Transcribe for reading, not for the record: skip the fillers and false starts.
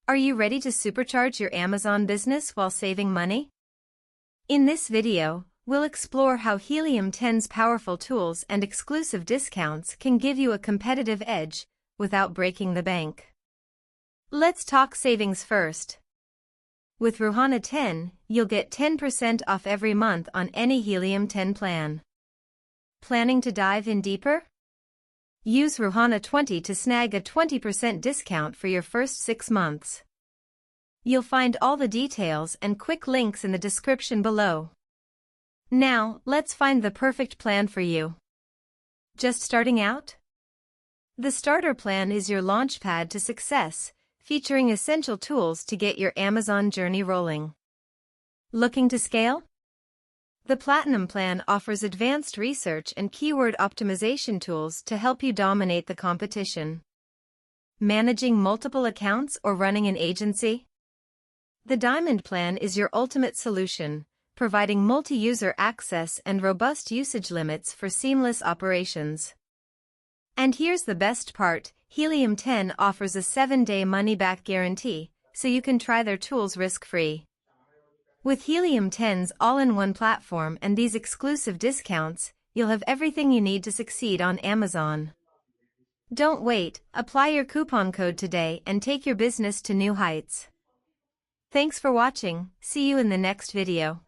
Are you ready to supercharge your Amazon business while saving money? In this video, we'll explore how Helium 10's powerful tools and exclusive discounts can give you a competitive edge without breaking the bank. Let's talk savings first. With Ruhana 10, you'll get 10% off every month on any Helium 10 plan. Planning to dive in deeper? Use Ruhana 20 to snag a 20% discount for your first 6 months. You'll find all the details and quick links in the description below. Now, let's find the perfect plan for you. Just starting out? The starter plan is your launchpad to success, featuring essential tools to get your Amazon journey rolling. Looking to scale? The Platinum plan offers advanced research and keyword optimization tools to help you dominate the competition. Managing multiple accounts or running an agency? The Diamond plan is your ultimate solution, providing multi-user access and robust usage limits for seamless operations. And here's the best part, Helium 10 offers a 7-day money-back guarantee, so you can try their tools risk-free. With Helium 10's all-in-one platform and these exclusive discounts, you'll have everything you need to succeed on Amazon. Don't wait, apply your coupon code today and take your business to new heights. Thanks for watching, see you in the next video.